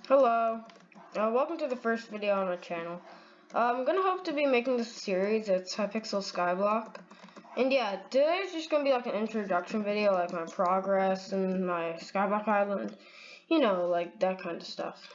Hello, welcome to the first video on my channel. I'm gonna hope to be making this series. It's Hypixel Skyblock, and yeah, today's just gonna be like an introduction video, like my progress and my Skyblock Island, you know, like that kind of stuff.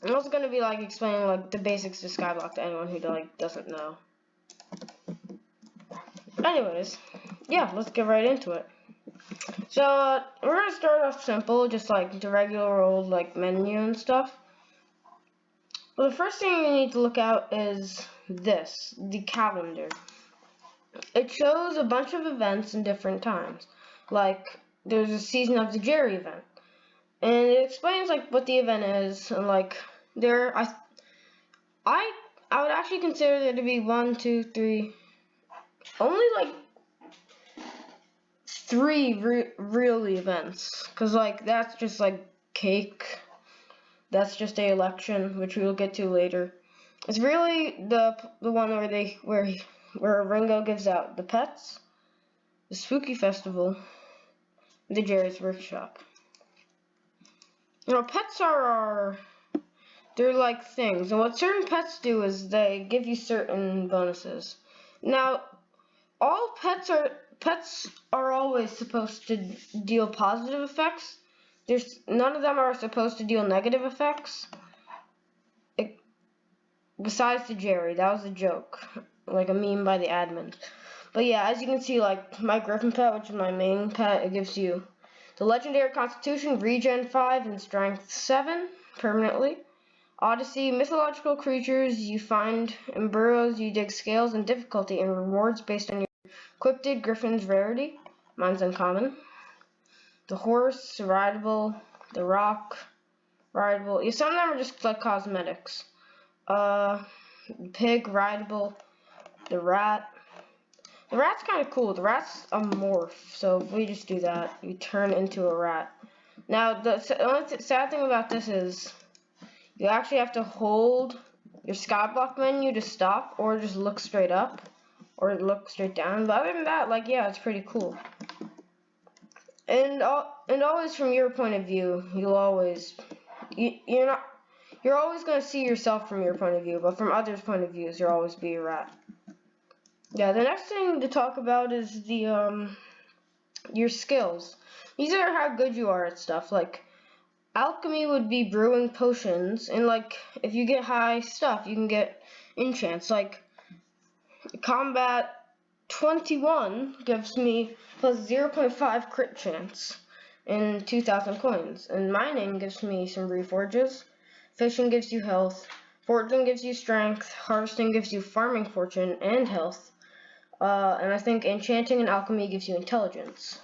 I'm also gonna be like explaining like the basics to Skyblock to anyone who like doesn't know. Anyways, yeah, let's get right into it. So we're gonna start off simple, just like the regular old like menu and stuff. Well, the first thing you need to look at is this, the calendar. It shows a bunch of events in different times. Like there's a season of the Jerry event, and it explains like what the event is, and like I would actually consider there to be only like three real events, cause like that's just like cake. That's just a election, which we will get to later. It's really the one where Ringo gives out the pets, the spooky festival, the Jerry's workshop. You know, pets they're like things, and what certain pets do is they give you certain bonuses. Now, all pets are always supposed to deal positive effects. None of them are supposed to deal negative effects. Besides the Jerry, that was a joke, like a meme by the admins. But yeah, as you can see, like my Griffin pet, which is my main pet, it gives you the legendary Constitution, Regen 5, and Strength 7 permanently. Odyssey, mythological creatures you find in burrows, you dig scales and difficulty and rewards based on your equipped Griffin's rarity. Mine's uncommon. The horse, rideable. The rock, rideable. Yeah, some of them are just like cosmetics. Pig, rideable. The rat. The rat's kind of cool. The rat's a morph, so if we just do that, you turn into a rat. Now, the only sad thing about this is you actually have to hold your Skyblock menu to stop, or just look straight up, or look straight down. But other than that, like, yeah, it's pretty cool. And always from your point of view, you're always going to see yourself from your point of view, but from others' point of views, you'll always be a rat. Yeah, the next thing to talk about is the your skills. These are how good you are at stuff. Like alchemy would be brewing potions, and like if you get high stuff, you can get enchants. Like combat 21 gives me plus 0.5 crit chance and 2,000 coins, and mining gives me some reforges. Fishing gives you health. Foraging gives you strength. Harvesting gives you farming fortune and health. And I think enchanting and alchemy gives you intelligence.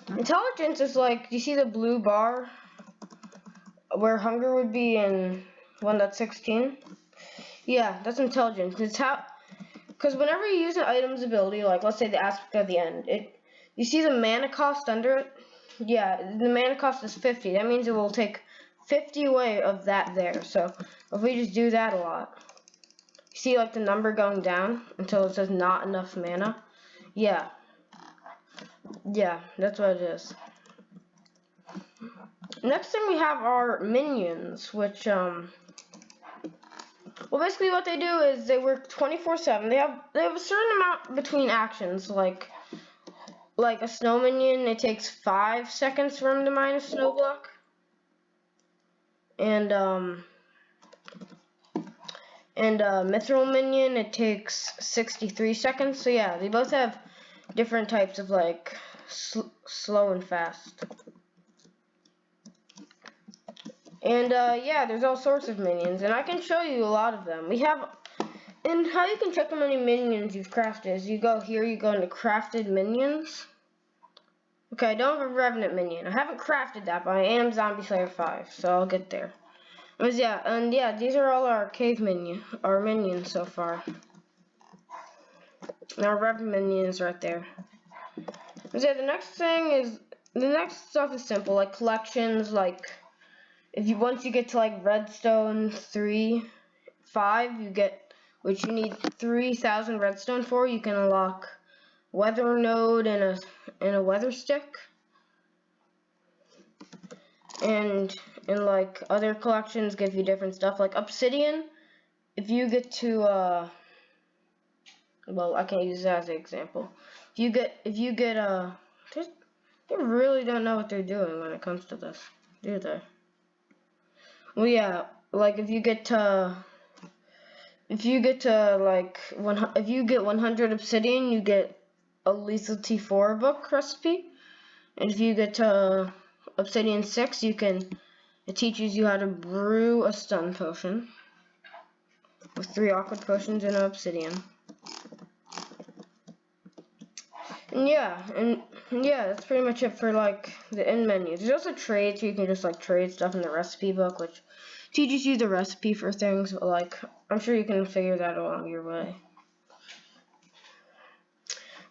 Intelligence is like, do you see the blue bar where hunger would be in 1.16? Yeah, that's intelligence. It's how, because whenever you use an item's ability, like let's say the aspect of the end, you see the mana cost under it? Yeah, the mana cost is 50. That means it will take 50 away of that there. So if we just do that a lot, you see like the number going down until it says not enough mana. Yeah, that's what it is. Next thing we have are minions, which well, basically what they do is they work 24/7. They have a certain amount between actions. Like a snow minion, it takes 5 seconds for him to mine a snow block. And mithril minion, it takes 63 seconds. So yeah, they both have different types of like slow and fast. And yeah, there's all sorts of minions, and I can show you a lot of them. And how you can check how many minions you've crafted is you go here, you go into crafted minions. Okay, I don't have a Revenant minion. I haven't crafted that, but I am Zombie Slayer 5, so I'll get there. But yeah, these are all our minions so far. And our Revenant minion is right there. But yeah, the next stuff is simple, like collections, like once you get to like redstone 5, you get, which you need 3,000 redstone for, you can unlock weather node and a weather stick. and like other collections give you different stuff. Like obsidian, if you get to well, I can't use that as an example. If you get they really don't know what they're doing when it comes to this, do they? Well, yeah, like if you get like if you get 100 obsidian, you get a lethal T4 book recipe, and if you get to obsidian 6, it teaches you how to brew a stun potion with 3 awkward potions and an obsidian. And yeah, that's pretty much it for like the end menu. There's also trades where you can just like trade stuff in the recipe book, which teaches you the recipe for things, but like I'm sure you can figure that along your way.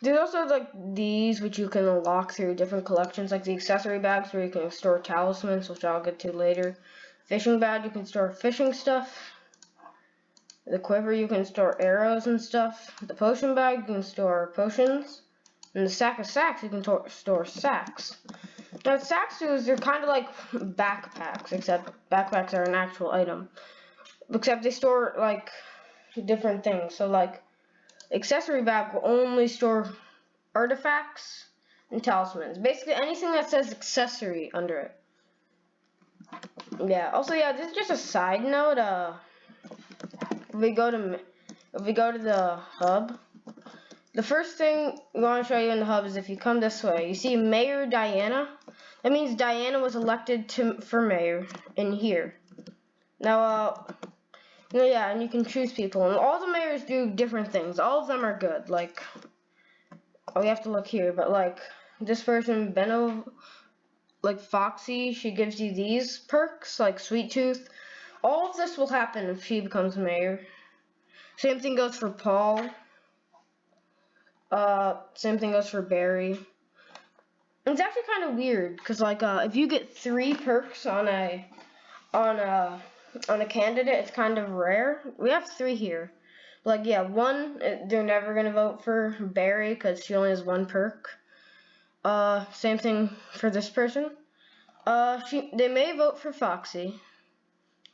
There's also like these which you can unlock through different collections, like the accessory bags where you can store talismans, which I'll get to later. Fishing bag, you can store fishing stuff. The quiver, you can store arrows and stuff. The potion bag, you can store potions. And the sack of sacks, you can store sacks. Now, what sacks do is they're kind of like backpacks, except backpacks are an actual item. Except they store like different things. So like accessory bag will only store artifacts and talismans. Basically anything that says accessory under it. Yeah. Also, yeah, this is just a side note. If we go to the hub, the first thing we want to show you in the hub is if you come this way, you see Mayor Diana. That means Diana was elected for mayor in here. Now, yeah, and you can choose people, and all the mayors do different things. All of them are good. Like, we have to look here, but like this person, Benno, like Foxy, she gives you these perks, like Sweet Tooth. All of this will happen if she becomes mayor. Same thing goes for Paul. Same thing goes for Barry. It's actually kind of weird because like if you get 3 perks on a candidate, it's kind of rare. We have 3 here. Like yeah, 1 they're never gonna vote for Barry because she only has 1 perk. Same thing for this person. They may vote for Foxy,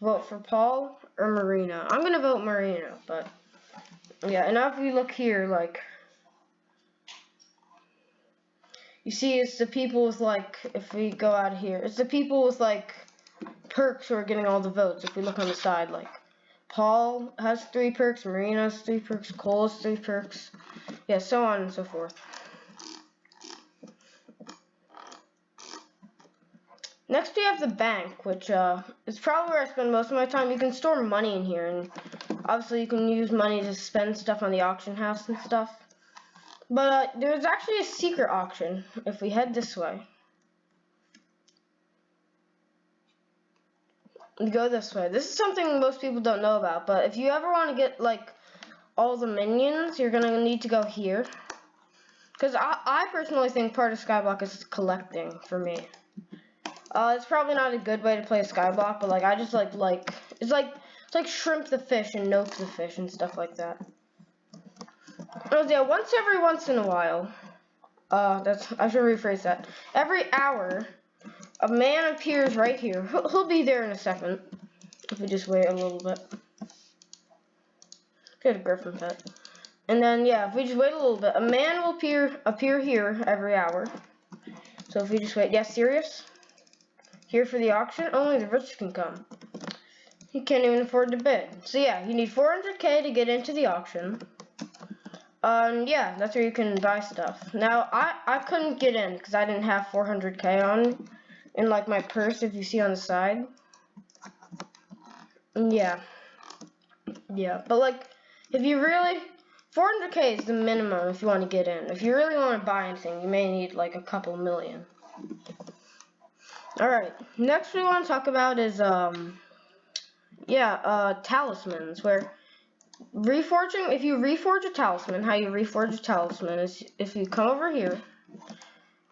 vote for Paul or Marina. I'm gonna vote Marina, but yeah. And now if you look here, like. You see, it's the people with, like, if we go out here, it's the people with, like, perks who are getting all the votes. If we look on the side, like, Paul has 3 perks, Marina has 3 perks, Cole has 3 perks. Yeah, so on and so forth. Next, we have the bank, which is probably where I spend most of my time. You can store money in here, and obviously you can use money to spend stuff on the auction house and stuff. But there's actually a secret auction if we head this way. We go this way. This is something most people don't know about, but if you ever want to get like all the minions, you're going to need to go here. Because I personally think part of Skyblock is collecting for me. It's probably not a good way to play a Skyblock, but like I just like it's like shrimp the fish and nope the fish and stuff like that. Oh yeah, once in a while. I should rephrase that. Every hour, a man appears right here. He'll be there in a second. If we just wait a little bit. Get a griffin pet. And then yeah, if we just wait a little bit, a man will appear here every hour. So if we just wait, yeah, serious? Here for the auction, only the rich can come. You can't even afford to bid. So yeah, you need 400k to get into the auction. Yeah, that's where you can buy stuff. Now, I couldn't get in because I didn't have 400k on in like my purse, if you see on the side. Yeah, but like, if you really, 400k is the minimum if you want to get in. If you really want to buy anything, you may need like a couple million. Alright, next we want to talk about is, talismans, where reforging, if you reforge a talisman, how you reforge a talisman is if you come over here.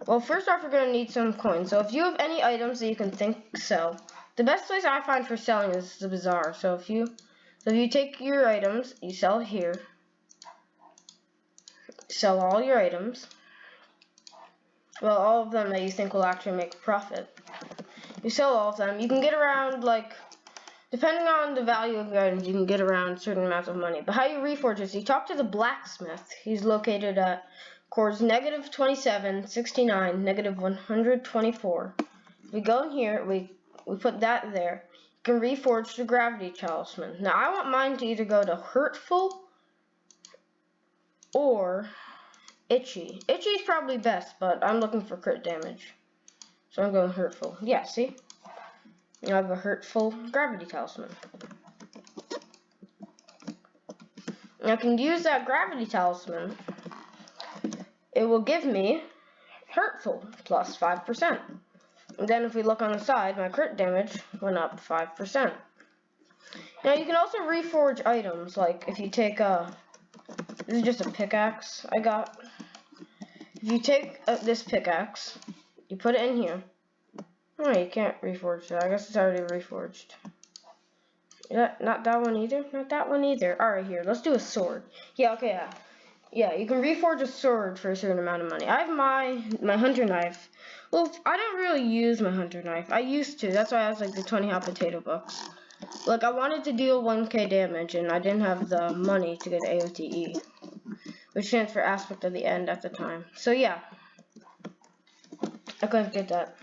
Well, first off, you're going to need some coins. So if you have any items that you can sell, the best place I find for selling is the bazaar. So if you take your items, you sell here. Sell all your items. Well, all of them that you think will actually make a profit. You sell all of them. You can get around, like, depending on the value of your items, you can get around certain amounts of money. But how you reforge is you talk to the blacksmith. He's located at cores -27, 69, -124. We go in here, we put that there. You can reforge the gravity talisman. Now I want mine to either go to hurtful or itchy. Itchy is probably best, but I'm looking for crit damage. So I'm going hurtful. Yeah, see? I have a hurtful gravity talisman. And I can use that gravity talisman. It will give me hurtful plus 5%. And then if we look on the side, my crit damage went up 5%. Now you can also reforge items, like if you take this is just a pickaxe I got. If you take this pickaxe, you put it in here. Oh, you can't reforge that. I guess it's already reforged. Yeah, not that one either. Not that one either. Alright, here. Let's do a sword. Yeah, okay, yeah. Yeah, you can reforge a sword for a certain amount of money. I have my hunter knife. Well, I don't really use my hunter knife. I used to. That's why I was like the 20 hot potato bucks. Like, I wanted to deal 1k damage, and I didn't have the money to get AOTE, which stands for aspect of the end at the time. So, yeah. I couldn't get that.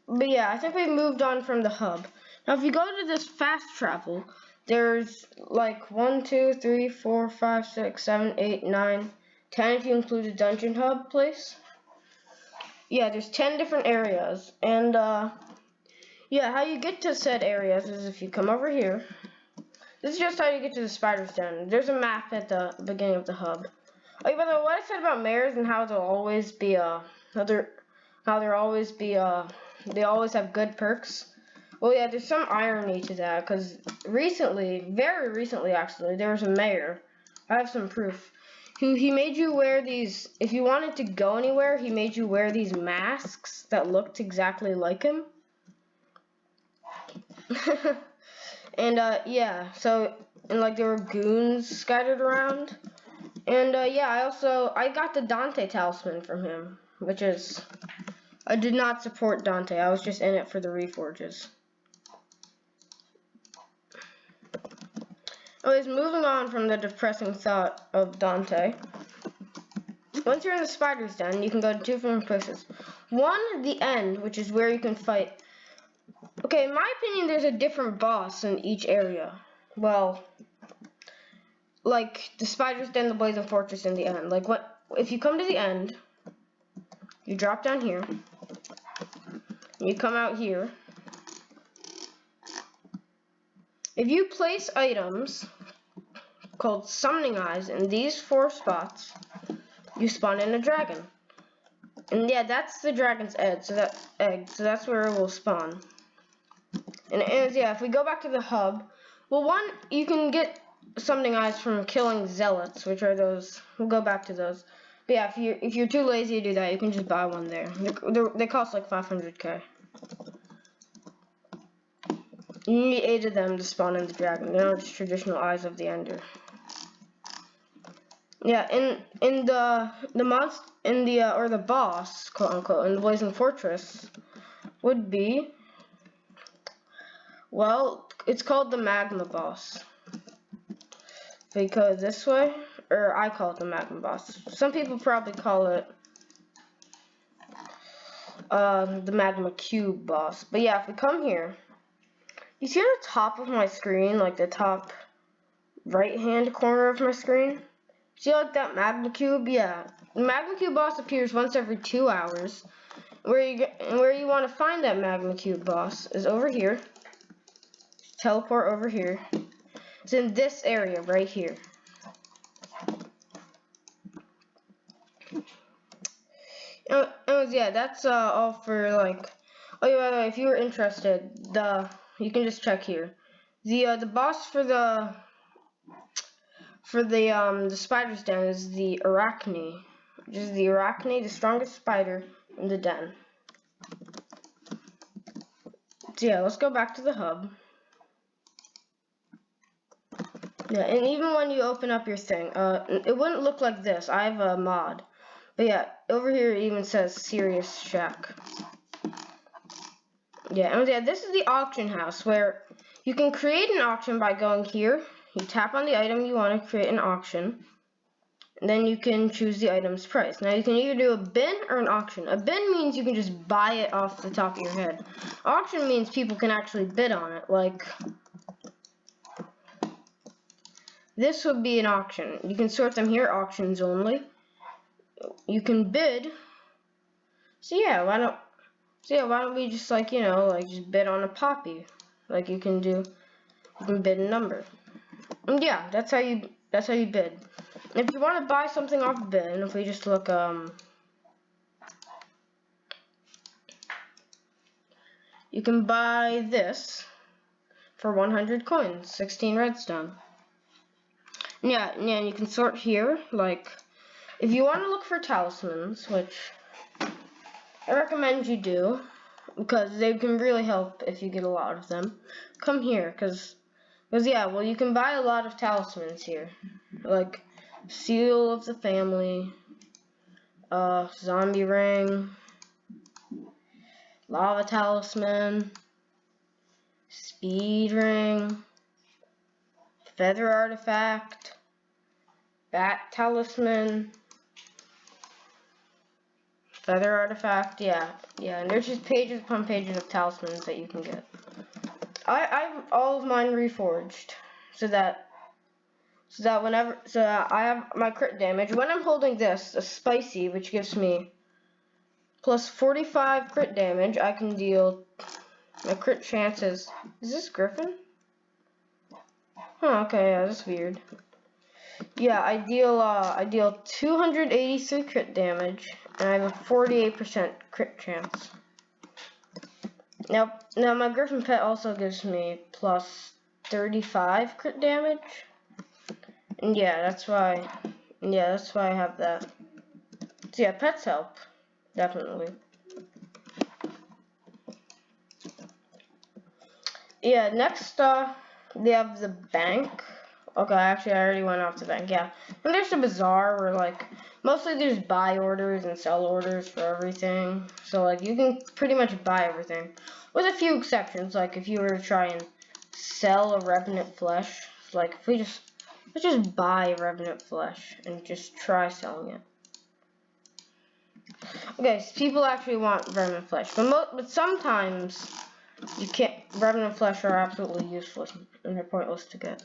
But yeah, I think we moved on from the hub. Now, if you go to this fast travel, there's like 1, 2, 3, 4, 5, 6, 7, 8, 9, 10 if you include the dungeon hub place. Yeah, there's 10 different areas. And yeah, how you get to said areas is if you come over here. This is just how you get to the spider's den. There's a map at the beginning of the hub. Oh, by the way, what I said about mares and how they'll always be they always have good perks. Well, yeah, there's some irony to that, because recently, very recently actually, there was a mayor. I have some proof. He made you wear these, if you wanted to go anywhere, he made you wear these masks that looked exactly like him. And, yeah, so, and, like, there were goons scattered around. And, yeah, I got the Dante talisman from him, which is, I did not support Dante. I was just in it for the reforges. Anyways, moving on from the depressing thought of Dante. Once you're in the spider's den, you can go to 2 different places. One, the end, which is where you can fight. Okay, in my opinion, there's a different boss in each area. Well, like the spider's den, the blazing fortress, and the end. Like, if you come to the end, you drop down here, you come out here. If you place items called summoning eyes in these 4 spots, you spawn in a dragon. And yeah, that's the dragon's egg, so that's where it will spawn. And yeah, if we go back to the hub, well, one, you can get summoning eyes from killing zealots, which are those. We'll go back to those. But yeah, if you're too lazy to do that, you can just buy one there. They cost like 500k. You need 8 of them to spawn in the dragon. They're not just traditional eyes of the ender. Yeah, in the monster or the boss, quote unquote, in the blazing fortress would be, well, it's called the magma boss. If we go this way, or I call it the magma boss. Some people probably call it the magma cube boss. But yeah, if we come here, you see the top of my screen, like the top right hand corner of my screen? See like that magma cube? Yeah. The magma cube boss appears once every 2 hours. Where you want to find that magma cube boss is over here. Teleport over here. It's in this area right here. Yeah, that's all for like. Oh yeah, by the way, if you were interested, you can just check here. The boss for the spider's den is the Arachne, which is the Arachne, the strongest spider in the den. So yeah, let's go back to the hub. Yeah, and even when you open up your thing, it wouldn't look like this. I have a mod. But yeah, over here it even says Serious Shack. Yeah, and yeah, this is the auction house where you can create an auction by going here. You tap on the item you want to create an auction. And then you can choose the item's price. Now you can either do a bin or an auction. A bin means you can just buy it off the top of your head. Auction means people can actually bid on it. Like, this would be an auction. You can sort them here, auctions only. You can bid. So yeah, why don't we just like, just bid on a poppy? Like you can bid a number. And yeah, that's how you bid. If you want to buy something off bin, if we just look you can buy this for 100 coins, 16 redstone. Yeah, you can sort here, like, if you want to look for talismans, which I recommend you do, because they can really help if you get a lot of them, come here, because yeah, well, you can buy a lot of talismans here, like, Seal of the Family, Zombie Ring, Lava Talisman, Speed Ring, Feather Artifact, Bat Talisman, Feather Artifact, yeah, and there's just pages upon pages of talismans that you can get. I have all of mine reforged, so that I have my crit damage. When I'm holding this, a spicy, which gives me plus 45 crit damage, I can deal my crit chances. Is this Griffin? Huh, okay, yeah, that's weird. Yeah, I deal 283 crit damage, and I have a 48% crit chance. Now my Griffin pet also gives me plus 35 crit damage. And yeah, that's why I have that. So yeah, pets help, definitely. Yeah, next they have the bank. Okay, actually I already went off the bank, yeah. And there's the bazaar where like mostly there's buy orders and sell orders for everything. So like you can pretty much buy everything. With a few exceptions, like if you were to try and sell a revenant flesh, like if let's just buy revenant flesh and just try selling it. Okay, so people actually want revenant flesh, but sometimes you can't. Revenant flesh are absolutely useless and they're pointless to get.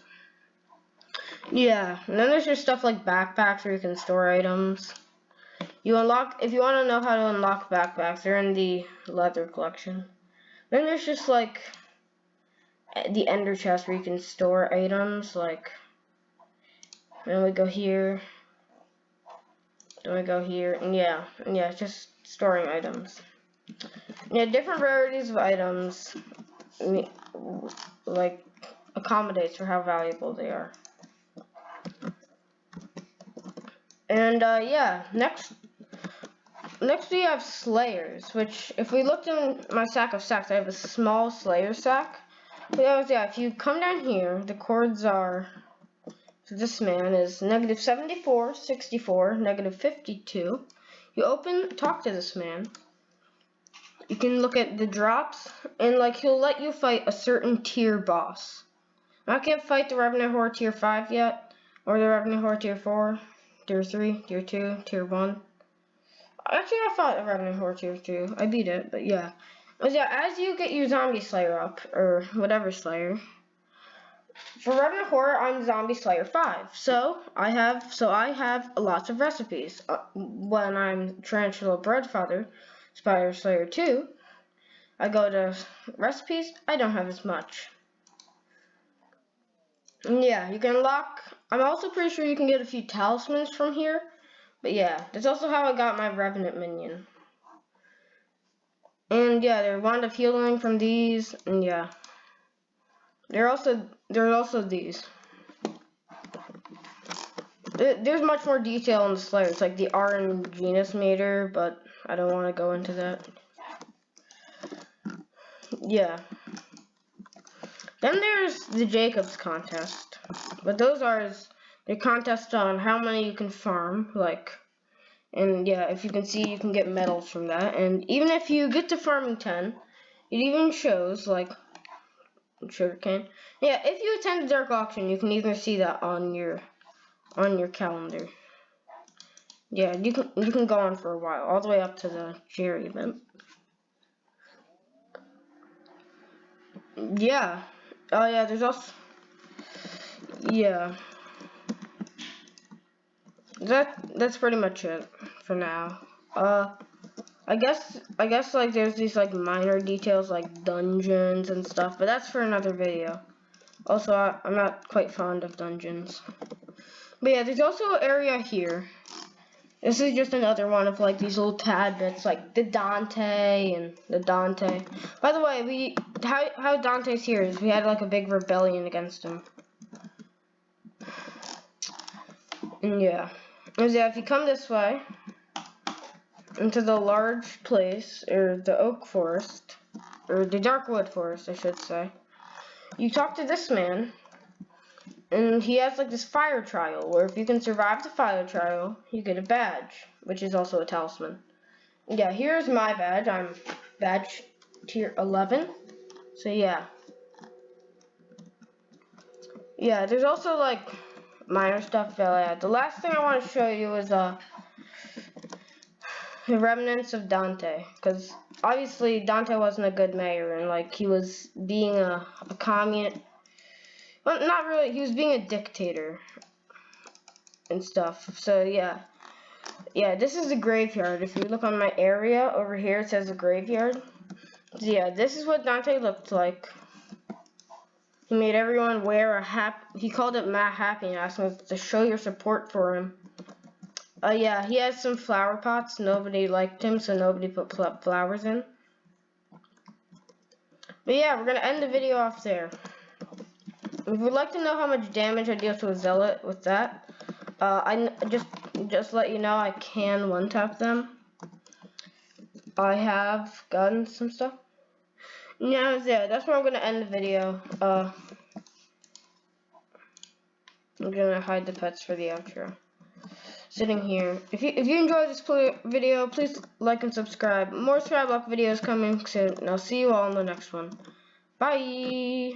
Yeah, and then there's just stuff like backpacks where you can store items. If you want to know how to unlock backpacks, they're in the leather collection. Then there's just like the ender chest where you can store items, like, then we go here, and yeah, it's just storing items. Yeah, different varieties of items, like, accommodates for how valuable they are. And yeah, next we have slayers, which if we looked in my sack of sacks, I have a small slayer sack. But yeah, if you come down here, the chords are, so this man is negative 74, 64, negative 52. You talk to this man. You can look at the drops, and like he'll let you fight a certain tier boss. I can't fight the Revenant Horde tier 5 yet, or the Revenant Horde tier 4, tier 3, tier 2, tier 1. Actually, I fought a Revenant Horde tier 2. I beat it, but yeah. But yeah, as you get your Zombie Slayer up, or whatever Slayer, for Revenant Horde, I'm Zombie Slayer 5. So I have lots of recipes. When I'm Tarantula Breadfather, Spire Slayer 2, I go to recipes, I don't have as much. And yeah, you can unlock, I'm also pretty sure you can get a few talismans from here. But yeah, that's also how I got my Revenant minion. And yeah, there's Wand of Healing from these, and yeah. There's also these. There's much more detail in the Slayer. It's like the Rn Genus meter, but I don't want to go into that. Yeah. Then there's the Jacobs contest. But those are the contest on how many you can farm. Like, And yeah, if you can see, you can get medals from that. And even if you get to farming 10, it even shows like sugarcane. Yeah, if you attend a dark auction, you can even see that on your calendar. Yeah, you can go on for a while, all the way up to the Jerry event. Yeah. Oh yeah, there's also that's pretty much it for now. I guess like there's these like minor details like dungeons and stuff, but that's for another video. Also, I'm not quite fond of dungeons. But yeah, there's also an area here. This is just another one of like these little tad bits, like the Dante and the Dante. By the way, how Dante's here is we had like a big rebellion against him. And yeah, if you come this way into the large place, or the oak forest, or the darkwood forest, I should say, you talk to this man, and he has like this fire trial, where if you can survive the fire trial, you get a badge, which is also a talisman. Yeah, here's my badge. I'm badge tier 11. So yeah. Yeah, there's also like minor stuff that the last thing I want to show you is the remnants of Dante, because obviously Dante wasn't a good mayor, and like he was being a communist. Well, not really. He was being a dictator and stuff. So yeah. Yeah, this is a graveyard. If you look on my area over here, it says a graveyard. So yeah, this is what Dante looked like. He made everyone wear a hat. He called it Mad Happy and asked them to show your support for him. Yeah, he has some flower pots. Nobody liked him, so nobody put flowers in. But yeah, we're gonna end the video off there. If you'd like to know how much damage I deal to a zealot with that, I just let you know I can one-tap them. I have gotten some stuff. Yeah, that's where I'm gonna end the video. I'm gonna hide the pets for the outro. Sitting here. If you enjoyed this video, please like and subscribe. More Skyblock videos coming soon, and I'll see you all in the next one. Bye.